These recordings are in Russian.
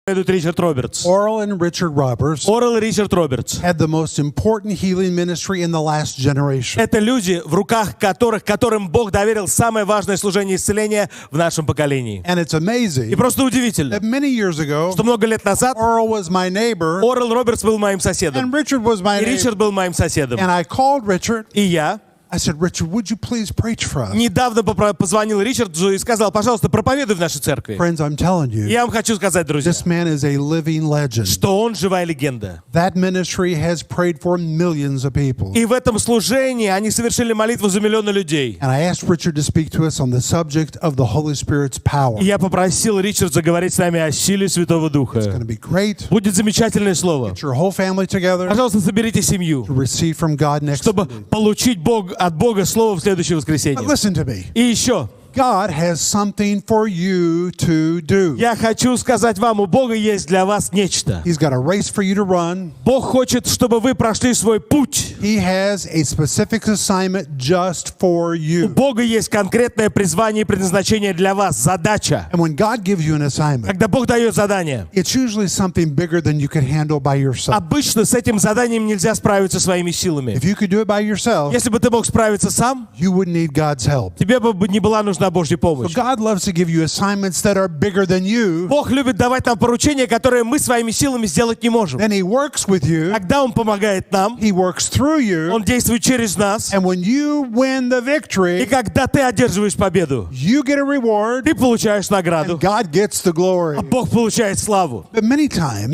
Ричард Робертс. Oral and Richard Roberts Орел и Ричард Робертс. had the most important healing ministry in the last generation. Это люди, в руках которым Бог доверил самое важное служение исцеления в нашем поколении. And it's amazing И просто удивительно, that many years ago, что много лет назад Oral was my neighbor Орел Робертс был моим соседом, and Richard was my и neighbor. Ричард был моим соседом. And I called Richard. И я I said, Richard, would you please preach for us? недавно позвонил Ричарду и сказал: пожалуйста, проповедуй в нашей церкви. Friends, I'm telling you, Я вам хочу сказать, друзья, this man is a living legend. что он живая легенда. That ministry has prayed for millions of people. И в этом служении они совершили молитву за миллионы людей. And I asked Richard to speak to us on the subject of the Holy Spirit's power. И я попросил Ричарда заговорить с нами о силе Святого It's Духа. going to be great. Будет замечательное слово. Get your whole family together Пожалуйста, соберите семью, to receive from God next чтобы Sunday. получить от Бога слово в следующее But воскресенье. listen to me. И еще, God has something for you to do. я хочу сказать вам, у Бога есть для вас нечто. He's got a race for you to run. Бог хочет, чтобы вы прошли свой путь. He has a specific assignment just for У you. Бога есть конкретное призвание и предназначение для вас, задача. And when God gives you an assignment, Когда Бог дает задание, it's usually something bigger than you can handle by yourself. обычно с этим заданием нельзя справиться своими силами. If you could do it by yourself, Если бы ты мог справиться сам, you wouldn't need God's help. тебе бы не была нужна Божья So помощь. God loves to give you assignments that are bigger than you. Бог любит давать нам поручения, которые мы своими силами сделать не можем. Then He works with you. Когда Он помогает нам, He works through you. Он действует через нас. And when you win the И victory, когда ты одерживаешь победу, you get a reward ты получаешь награду, and God gets the glory. а Бог получает славу. But many И times,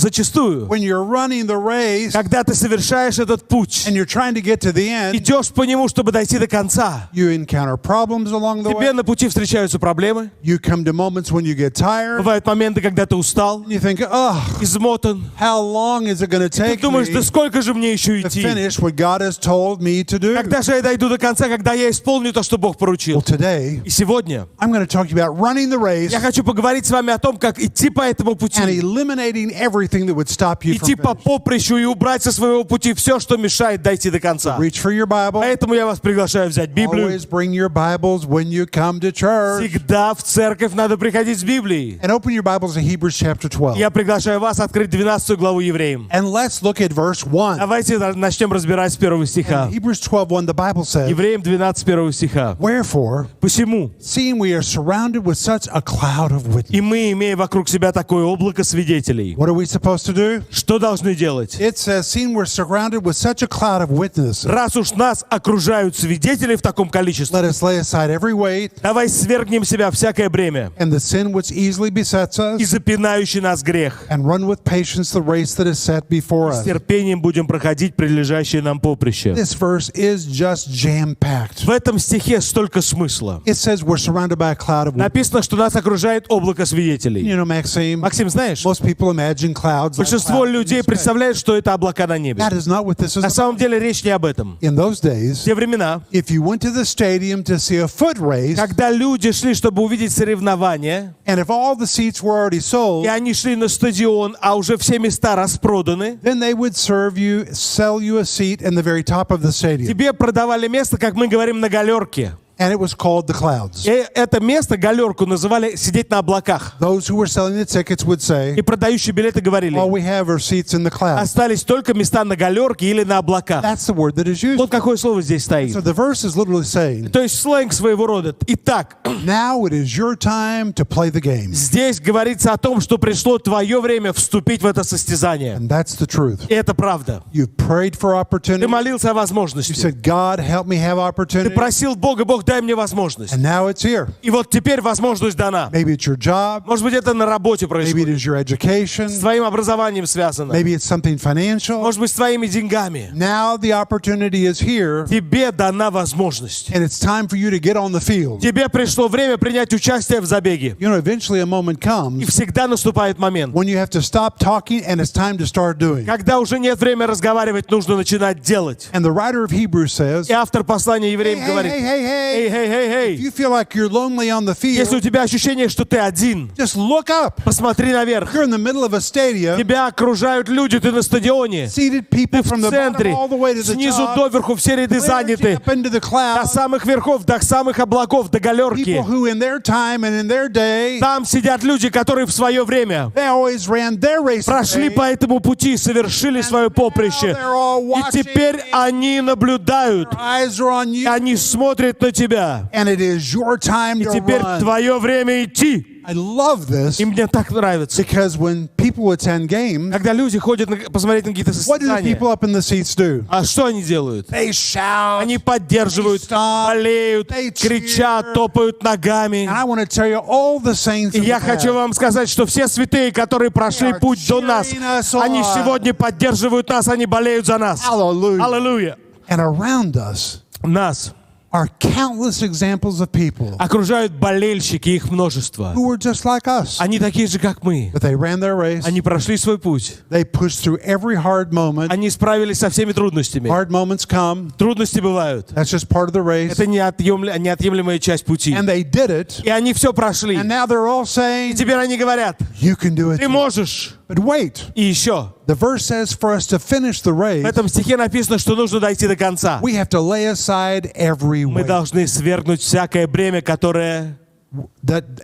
зачастую, when you're running the race когда ты совершаешь этот путь, and you're trying to get to the end, идешь по нему, чтобы дойти до конца, you encounter problems along the тебе way. на пути встречаются проблемы, You come to moments when you get tired. бывают моменты, когда ты устал, You think, oh, измотан. how long is it going to Ты take думаешь, да me сколько же мне еще to идти? finish what God has told me to do? Когда же я дойду до конца, когда я исполню то, что Бог поручил? Well, today, И сегодня I'm going to talk to you about running the race я хочу поговорить с вами о том, как идти по этому and пути. eliminating everything that would stop you from Идти по finishing. поприщу и убрать со своего пути все, что мешает дойти до конца. Reach for your Bible. Поэтому я вас приглашаю взять Библию. Always bring your Bibles when you come to church. Всегда в церковь надо приходить с Библией. And open your Bibles to Hebrews chapter 12. Я приглашаю вас открыть 12 главу Евреям. And let's look at verse 1. Давайте начнем разбирать с 1 стиха. Hebrews 12:1, the Bible says, Евреям 12, 1 стиха. Wherefore, Посему, seeing we are surrounded with such a cloud of witnesses. и мы, имея вокруг себя такое облако свидетелей, What are we supposed to do? что должны делать? It says, seeing we're surrounded with such a cloud of witnesses, Раз уж нас окружают свидетели в таком количестве, let us lay aside every weight давай свергнем с себя всякое бремя and the sin which easily besets и us, запинающий нас грех. and run with patience the race that is set before С us. терпением будем проходить прилежащее нам поприще. This verse is just jam-packed. В этом стихе столько смысла. It says we're surrounded by a cloud of witnesses. Написано, что нас окружает облако свидетелей. You know, Maxime, Максим, знаешь, most people imagine clouds. Like большинство clouds in людей the sky. представляют, что это облака на небе. That is not what this is На about. самом деле речь не об этом. In those В days, те времена, if you went to the stadium to see a foot race, когда люди шли, чтобы увидеть соревнования, and if all the seats were already sold, и они шли на стадион, а уже все места распроданы, then they would sell you a seat in the very top of the stadium. тебе продавали место, как мы говорим, на галерке. And it was called the clouds. И это место, галерку, называли «сидеть на облаках». Those who were selling the tickets would say, И продающие билеты говорили: all we have are seats in the clouds. остались только места на галерке или на облаках. That's the word that is used. Вот какое слово здесь стоит. So the verse is literally saying, То есть сленг своего рода. Итак, now it is your time to play the game. здесь говорится о том, что пришло твое время вступить в это состязание. And that's the truth. И это правда. You prayed for Ты opportunity. молился о You возможности. said, God, help me have Ты opportunity. просил Бога: Бог, дай мне возможность. And now it's here. И вот теперь возможность дана. Maybe it's your job. Может быть, это на работе Maybe it происходит. is your С education. твоим образованием связано. Maybe it's something financial. Может быть, с твоими деньгами. Now the opportunity is here. Тебе дана возможность. And it's time for you to get on the field. Тебе пришло время принять участие в забеге. You know, eventually a moment И comes всегда наступает момент, when you have to stop talking and it's time to start doing. когда уже нет времени разговаривать, нужно начинать делать. And the writer of Hebrews says, И автор послания hey, евреям hey, говорит: hey, hey, hey, Эй, эй, эй, If эй. you feel like you're lonely on the Если у field, тебя ощущение, что ты один, just look up. посмотри наверх. You're in the middle of a stadium, Тебя окружают люди, ты на стадионе. seated people Ты from в the bottom центре, all the way to the снизу top, доверху, все ряды заняты. up into the До clouds. самых верхов, до самых облаков, до галерки. People who in their time and in their day, Там сидят люди, которые в свое время they always ran their race. прошли по этому пути, совершили свое поприще. И теперь они наблюдают, Eyes are on и you, они смотрят на тебя. and it is your time И to теперь run. твое время идти. I love this И мне так нравится. because when people attend games, Когда люди ходят посмотреть на какие-то what do the состязания, people up in the seats do? а что они делают? They shout. Они поддерживают, They stomp, болеют, they кричат, cheer. топают ногами. And I want to tell you, all the saints И of я the хочу past, вам сказать, что все святые, которые прошли are путь до нас, cheering us on. они сегодня поддерживают нас, они болеют за нас. hallelujah, Аллилуйя. and around us Нас are countless examples of people окружают болельщики, их множество. who were just like us, Они такие же, как мы. but they ran their race. Они прошли свой путь. They pushed through every hard moment. Они справились со всеми трудностями. Hard moments come. Трудности бывают. That's just part of the race. Это неотъемлемая часть пути. And they did it. И они все прошли. And now they're all И saying, теперь они говорят, you can do it. ты можешь. But wait, И еще. the verse says for us to finish the В race, этом стихе написано, что нужно дойти до конца. we have to lay aside every Мы weight. должны свергнуть всякое бремя, которое...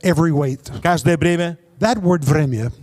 Every weight. Каждое бремя. That word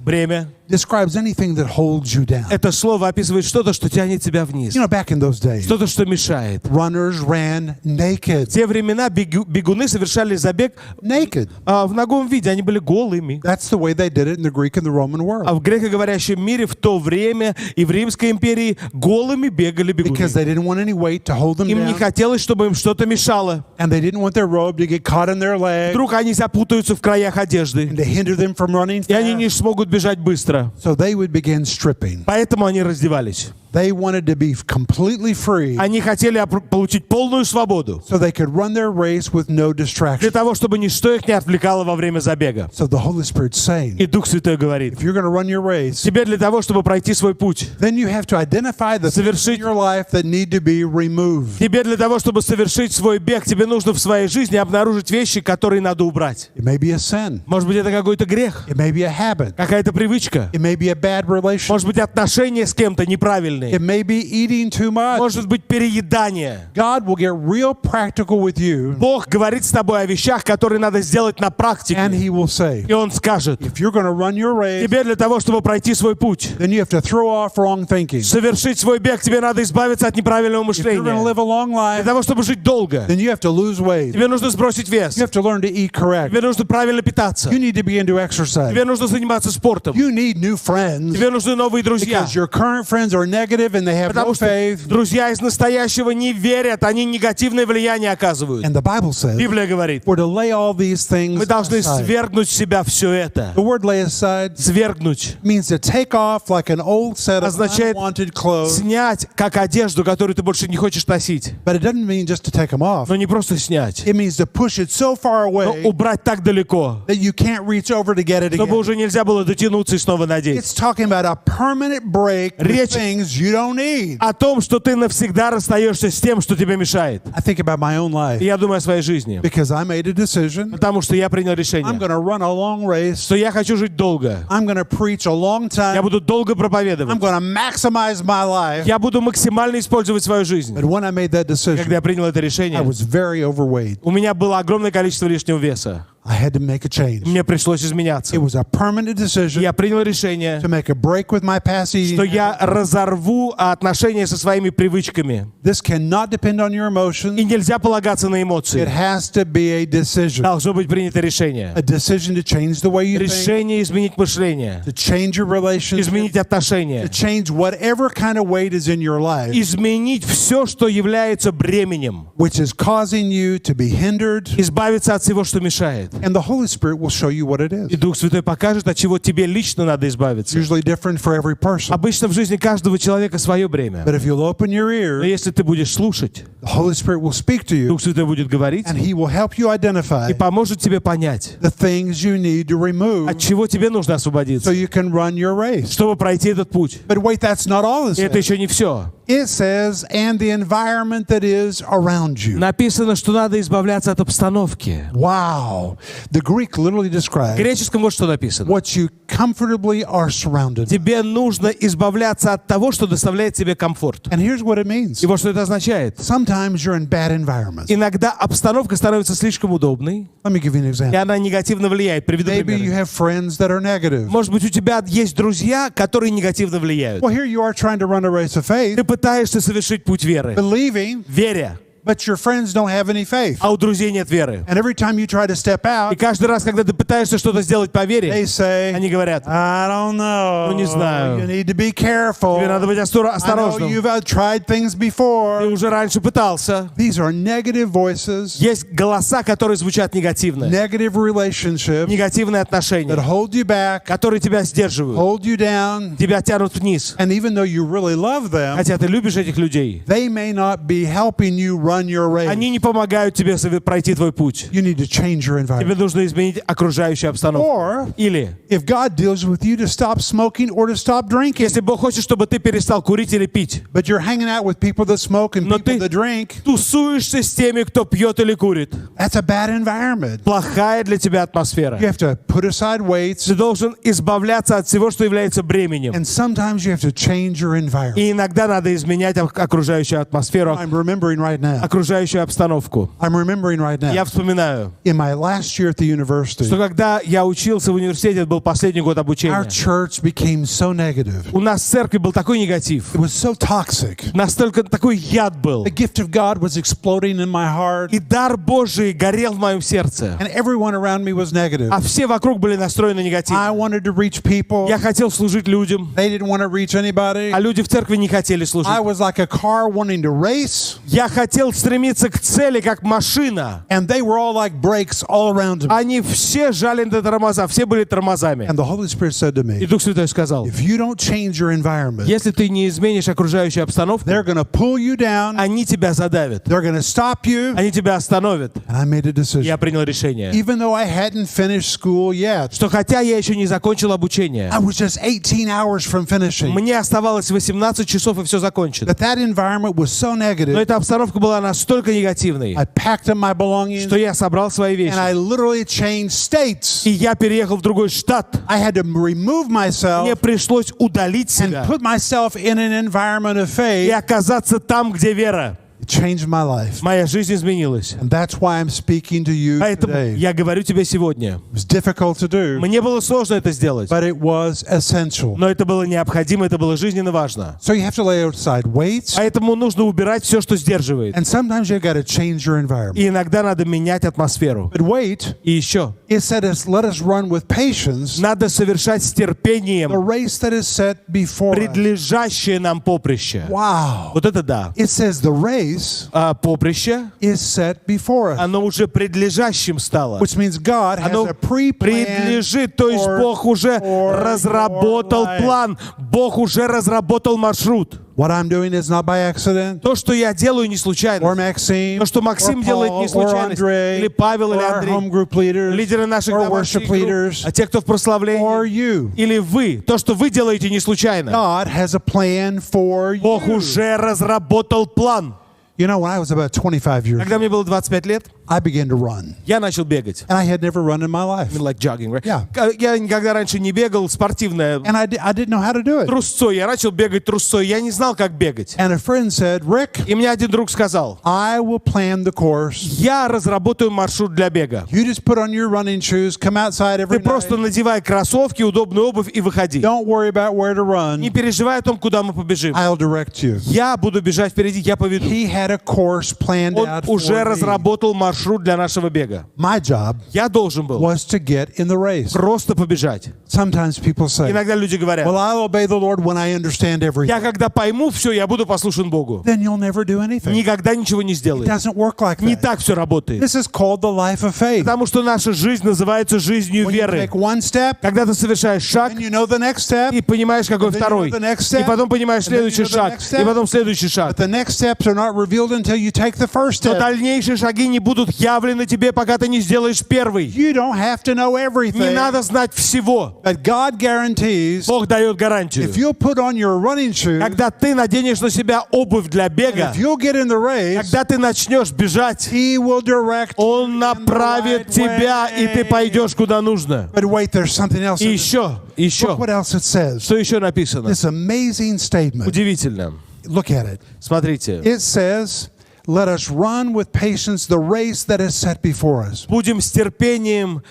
Бремя. describes anything that holds you down. Это слово описывает что-то, что тянет тебя вниз. You know, back in those days, Что-то, что мешает. runners ran naked. В те времена бегуны совершали забег Naked. в нагом виде. Они были голыми. That's the way they did it in the Greek and the Roman А world. в грекоговорящем мире в то время и в Римской империи голыми бегали бегуны. Because they didn't want any weight to hold them Им не down. хотелось, чтобы им что-то мешало. And they didn't want their robe to get caught in their leg Вдруг они запутаются в краях одежды. and to hinder them from running И они не fast. смогут бежать быстро. So they would begin stripping. Поэтому они раздевались. They wanted to be completely free Они хотели получить полную свободу. so they could run their race with no Для distraction. того, чтобы ничто их не отвлекало во время забега. So the Holy Spirit's saying, И Дух Святой говорит, if you're going to run your race, тебе для того, чтобы пройти свой путь, then you have to identify the things in your life that need to be removed. тебе для того, чтобы совершить свой бег, тебе нужно в своей жизни обнаружить вещи, которые надо убрать. It may be a sin. Может быть, это какой-то грех, It may be a habit. какая-то привычка. It may be a bad relationship. Может быть, отношения с кем-то неправильные. It may be eating too much. Может быть, переедание. God will get real practical with you, Бог говорит с тобой о вещах, которые надо сделать на and практике. He will say, И Он скажет, if you're going to run your race, тебе для того, чтобы пройти свой путь, then you have to throw off wrong thinking. совершить свой бег, тебе надо избавиться от неправильного If you're going to мышления. live a long Для life, того, чтобы жить долго, then you have to lose weight. тебе нужно сбросить вес. You have to learn to eat correct. Тебе нужно правильно питаться. You need to begin to exercise. Тебе нужно заниматься спортом. You need new friends Тебе нужны новые друзья. because your current friends are negative and they have no Потому что faith. друзья из настоящего не верят, они негативное влияние оказывают. And the Bible says Библия говорит, we're to lay all these things мы должны aside. свергнуть с себя все это. The word lay aside Свергнуть. means to take off like an old set of Означает unwanted clothes. снять, как одежду, которую ты больше не хочешь носить. But it doesn't mean just to take them off. Но не просто снять, It means to push it so far но away убрать так далеко, that you can't reach over to get it чтобы again. уже нельзя было дотянуться и снова надеть. It's talking about a permanent break with Речь things you don't need. О том, что ты навсегда расстаешься с тем, что тебе мешает. I think about my own И life я думаю о своей жизни. because I made a decision. Потому что я принял I'm решение, going to run a long race. что я хочу жить долго. I'm going to preach a long Я time. буду долго I'm проповедовать. going to maximize my life. Я буду максимально использовать свою жизнь. But when I made that Когда decision, я принял это I решение, was very overweight. у меня было огромное количество лишнего веса. I had to make a change. Мне пришлось изменяться. It was a permanent decision Я принял решение, to make a break with my past что eating. я разорву отношения со своими привычками. This cannot depend on your И emotions. нельзя полагаться на It эмоции. has to be a decision. Должно быть принято решение. A decision to change the way you think, Решение изменить мышление, to change your relationship, изменить to отношения, change whatever kind of weight is in your life, изменить все, что является бременем, which is causing you to be hindered. избавиться от всего, что мешает. And the Holy Spirit will show you what it И is. Дух Святой покажет, от чего тебе лично надо It's избавиться. usually different for every person. Обычно в жизни каждого человека свое бремя. But if you'll open your Но ear, если ты будешь слушать, the Holy Spirit will speak to you Дух Святой будет говорить and He will help you identify и поможет тебе понять, the things you need to remove от чего тебе нужно so освободиться, you can run your race. чтобы пройти этот путь. But wait, that's not all it И это says. еще не все. It says, and the environment that is around you. Написано, что надо избавляться от обстановки. Wow. The Greek literally В describes греческом вот что написано. what you comfortably are surrounded by. Тебе нужно избавляться от того, что доставляет тебе комфорт. And here's what it means. И вот что это означает. Sometimes you're in bad environments. Иногда обстановка становится слишком удобной, Let me give you an и example. она негативно влияет. Приведу Maybe you пример. have friends that are negative. Может быть, у тебя есть друзья, которые негативно влияют. Well, here you are trying to run a race of faith, Ты пытаешься совершить путь веры, believing, веря, but your friends don't have any faith. а у друзей нет веры. And every time you try to step И out, каждый раз, когда ты пытаешься что-то сделать по they вере, say, они говорят, I don't know. Ну, не знаю. You need to be careful. тебе надо быть I know осторожным. you've tried things Ты before. уже раньше пытался. These are negative voices, Есть голоса, которые звучат негативно. negative relationships Негативные that отношения, hold you back, которые тебя сдерживают, hold you down. тебя тянут вниз. And even though you really love them, Хотя ты любишь этих людей, they may not be helping you run your race. они не помогают тебе пройти твой путь. You need to change your Тебе environment. нужно изменить окружающую обстановку. Or Или, if God deals with you to stop smoking or to stop drinking, если Бог хочет, чтобы ты перестал курить или пить, but you're hanging out with people that smoke and Но people ты- that drink, тусуешься с теми, кто пьет или курит. that's a bad environment. Плохая для тебя атмосфера. You have to put aside weights, Ты должен избавляться от всего, что является бременем. and sometimes you have to change your environment. И иногда надо изменять окружающую атмосферу, I'm remembering right now. окружающую обстановку. I'm remembering right Я now. вспоминаю, In my last year at the university, что когда я учился в университете, это был последний год our обучения, church became so negative. у нас в церкви был такой негатив, It was so toxic. настолько такой яд был. The gift of God was exploding in my heart, И дар Божий горел в моем сердце. and everyone around me was negative. А все вокруг были настроены I негативно. wanted to reach people. Я хотел служить людям, They didn't want to reach anybody. а люди в церкви не хотели служить. I was like a car wanting to race, Я хотел стремиться к цели, как машина. and they were all like brakes all around me. Они все жали на тормоза, все были тормозами. And the Holy Spirit said to И me, Дух Святой сказал, if you don't change your environment, если ты не изменишь окружающую обстановку, they're going to pull you down, они тебя задавят, they're going to stop you. они тебя остановят. And I made a decision. Я принял решение, Even though I hadn't finished school yet, что хотя я еще не закончил обучение, I was just 18 hours from finishing. мне оставалось 18 часов и все закончено. But that environment was so Но negative, эта обстановка была настолько негативной, I packed up my belongings что я собрал свои and I вещи. literally changed states. И я переехал в другой штат. I had to remove myself Мне пришлось удалить and себя put myself in an environment of и faith. оказаться там, где вера. It changed my life. Моя жизнь изменилась. And that's why I'm speaking to you Поэтому today. я говорю тебе сегодня. It was difficult to do, Мне было сложно это сделать, but it was essential. но это было необходимо, это было жизненно важно. So you have to lay aside weights, Поэтому нужно убирать все, что сдерживает. and sometimes you've got to change your environment. И иногда надо менять атмосферу. But wait, И еще, it said us, let us run with patience надо совершать с the терпением race that is set before us. предлежащее нам поприще. Wow. Вот это да. It says the race А поприще, is set before us, оно уже предлежащим стало. which means God has Оно a pre-plan предлежит, то есть for Бог уже your разработал life. план, Бог уже разработал маршрут. What I'm doing is not by accident, То, что я делаю, не or случайно. Maxime, То, что Максим or делает, Paul, не or случайность. Andre, Или Павел, или or our Андрей. home group leaders, Лидеры наших or домашних worship групп, leaders, а те, кто в or прославлении. you. Или вы. То, что вы делаете, не случайно. God has a plan for Бог you. уже разработал план. You know, when I was about 25 years Когда old, мне было 25 лет, I began to run. я начал бегать. And I had never run in my life. Like jogging, right? Yeah. Я никогда раньше не бегал, спортивное. And I didn't know how to do it. Трусцой. Я начал бегать трусцой. Я не знал, как бегать. And a friend said, Rick, И мне один друг сказал, I will plan the course. я разработаю маршрут для бега. You just put on your running shoes, come outside every Ты просто night. надевай кроссовки, удобную обувь и выходи. Don't worry about where to run. Не переживай о том, куда мы побежим. I'll direct you. Я буду бежать впереди, я поведу. He had a course planned Он out уже for me. разработал маршрут для нашего бега. My job Я должен был was to get in the race. просто побежать. Sometimes people say, Иногда люди говорят, well, I'll obey the Lord when I understand everything. я когда пойму все, я буду послушен Богу. Then you'll never do anything. Никогда ничего не It сделаешь. doesn't work like Не that. так все работает. This is called the life of faith. Потому что наша жизнь называется жизнью When you веры. take one step, Когда ты совершаешь шаг, and you know the next step, и понимаешь, какой And then you второй. know the next step. И потом понимаешь And then you следующий know the шаг. next step. И потом следующий шаг. but the next steps are not revealed until you take the first Но step. дальнейшие шаги не будут будут явлены тебе, пока ты не сделаешь первый. You don't have to know Не everything. надо знать всего. But God guarantees Бог дает гарантию. if you'll put on your running shoes, Когда ты наденешь на себя обувь для бега, if you'll get in the race, когда ты начнешь бежать, He will direct you Он in the направит right тебя, и ты way. пойдешь куда нужно. But wait, there's something else. И еще, Look what else it says. что еще написано? This amazing statement. Удивительно. Look at it. Смотрите. It says, let us run with patience the race that is set before us. Будем с терпением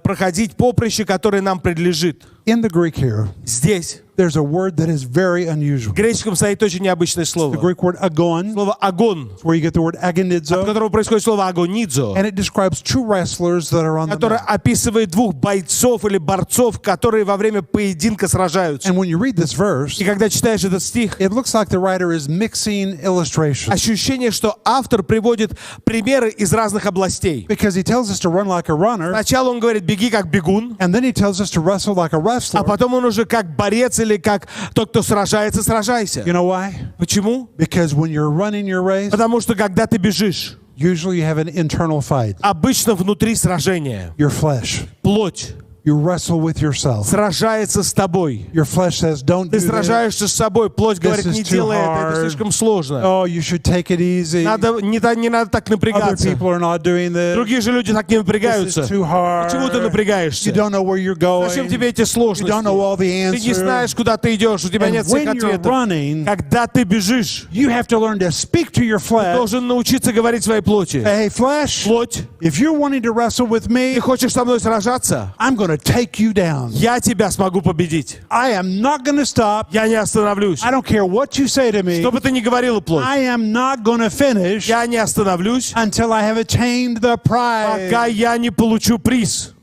проходить поприще, которое нам принадлежит. In the Greek here, Здесь there's a word that is very unusual. в греческом стоит очень необычное The слово. Greek word agon, Слово «агон», where you get the word от agonizo, которого происходит слово «агонидзо», and it describes two wrestlers that are on the которое mat. описывает двух бойцов или борцов, которые во время поединка сражаются. And when you read this verse, И когда читаешь этот стих, it looks like the writer is mixing illustrations. ощущение, что автор приводит примеры из разных областей. Because he tells us to run like a runner, Сначала он говорит «беги как бегун», and then he tells us to wrestle like a а wrestler. потом он уже как борец или как тот, кто сражается, сражайся. You know why? Почему? Because when you're running your race, Потому что когда ты бежишь, usually you have an internal fight. обычно внутри сражения, Your flesh. плоть You wrestle with yourself. сражается с тобой. Your flesh says, don't do Ты this. сражаешься с собой, плоть говорит, is не too делай это, hard. это слишком сложно. Oh, you should take it easy. Не надо так Other напрягаться. people are not doing this. Другие же люди так не This напрягаются. is too hard. Почему ты напрягаешься? You don't know where you're going. Зачем тебе эти You don't know all сложности? the Ты не answers. знаешь, куда ты идешь, у тебя And нет всех when you're ответов. running, Когда ты бежишь, you have to learn to speak to your ты flesh. должен научиться говорить своей плоти. Hey, flesh, Плоть, if you're wanting to wrestle with me, ты хочешь со мной сражаться? I'm going to take you down. Я тебя смогу победить. I am not going to stop. Я не остановлюсь. I don't care what you say to me. Что бы ты ни говорила, плоть, I am not going to finish я не остановлюсь, until I have attained the prize. пока я не получу приз.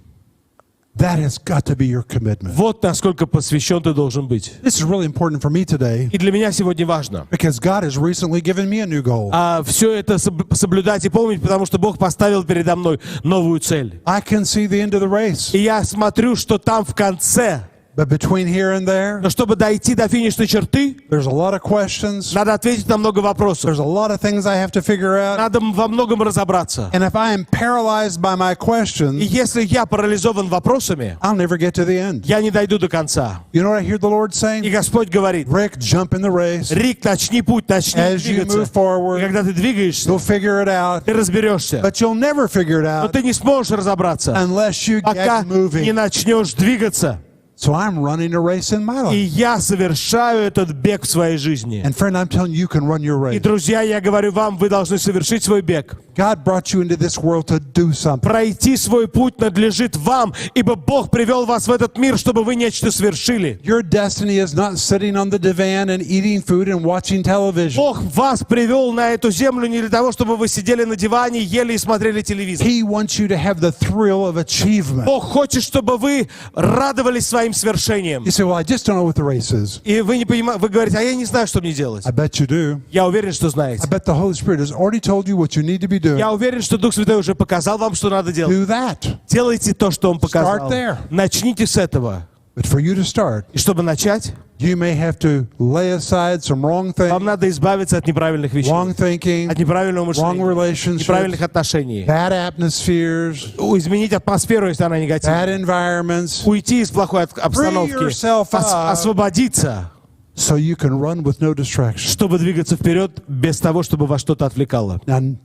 That has got to be your commitment. Вот насколько посвящен ты должен быть. This is really important for me today И для меня сегодня важно because God has recently given me a new goal. все это соблюдать и помнить, потому что Бог поставил передо мной новую цель. I can see the end of the race, И я смотрю, что там в конце, but between here and there, но чтобы дойти до финишной черты, there's a lot of questions. надо ответить на много вопросов. There's a lot of things I have to figure out. Надо во многом разобраться. And if I am paralyzed by my И questions, если я парализован вопросами, I'll never get to the end. я не дойду до конца. You know what I hear the Lord И saying? Господь говорит: Rick, jump in the race. Рик, начни путь, начни As you двигаться. move forward, И когда ты двигаешься, you'll figure it out. ты разберешься. But you'll never figure it Но out ты не сможешь разобраться, unless you пока get не moving. начнешь двигаться. So I'm running a race in my И life. я совершаю этот бег в своей жизни. And friend, I'm telling you, you can run your И, race. друзья, я говорю вам, вы должны совершить свой бег. God brought you into this world to do something. Пройти свой путь надлежит вам, ибо Бог привел вас в этот мир, чтобы вы нечто совершили. Your destiny is not sitting on the divan and eating food and watching television. Бог вас привел на эту землю не для того, чтобы вы сидели на диване, ели и смотрели телевизор. He wants you to have the thrill of achievement. Бог хочет, чтобы вы радовались своим свершением. You say, well, I just don't know what the race is. И вы не понимаете, вы говорите, а я не знаю, что мне делать. I bet you do. Я уверен, что I знаете. bet the Holy Spirit has already told you what you need to be doing. Я уверен, что Дух Святой уже показал вам, что надо делать. Do that. Делайте то, что Он показал. Start there. Начните с этого. But for you to start, И чтобы начать, you may have to lay aside some wrong вам things, надо избавиться от неправильных вещей, wrong thinking, от неправильного wrong мышления, relationships, неправильных отношений. bad atmospheres, Изменить атмосферу, если она bad негативная. environments, Уйти из плохой обстановки. yourself up. Освободиться, so you can run with no distractions. чтобы двигаться вперед без того, чтобы вас что-то отвлекало. Now,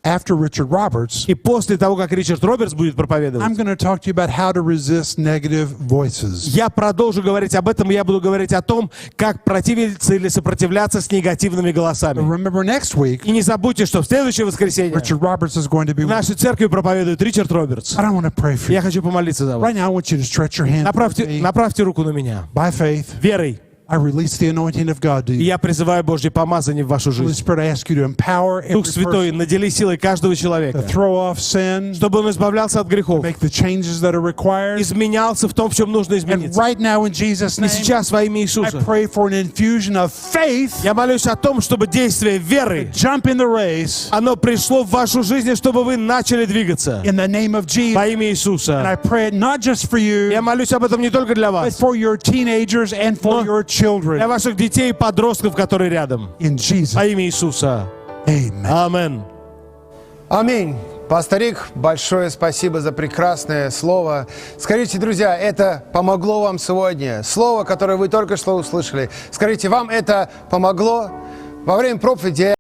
after Richard Roberts, И после того, как Ричард Робертс будет I'm проповедовать, going to talk to you about how to resist negative voices. я продолжу говорить об этом, я буду говорить о том, как противиться или сопротивляться с негативными голосами. Remember, next week, И не забудьте, что в следующее воскресенье Richard Roberts is going to be в with us. нашей церкви проповедует Ричард Робертс. I want to pray for you. Я хочу помолиться за вас. Right now, I want you to stretch your hand towards me. Направьте руку на меня. By faith, Верой. I release the anointing of God to И you. я призываю Божье помазание в вашу Holy жизнь. Spirit, I ask you to empower every Дух Святой, person надели силой каждого to человека, throw off sin, чтобы он избавлялся от грехов, make the changes that are required. изменялся в том, в чем нужно And измениться. right now, in Jesus' И name, сейчас во имя I Иисуса pray for an infusion of faith. я молюсь о том, чтобы действие веры, Jump in the race оно пришло в вашу жизнь, чтобы вы начали двигаться in the name of Jesus. во имя And Иисуса. I pray it not just for you, Я молюсь об этом не только для but вас, for your teenagers and for Но your для children. ваших детей и подростков, которые рядом. In Jesus' Во имя Иисуса. Amen. Аминь. Аминь. Пастор Рик, большое спасибо за прекрасное слово. Скажите, друзья, это помогло вам сегодня? Слово, которое вы только что услышали. Скажите, вам это помогло? Во время проповеди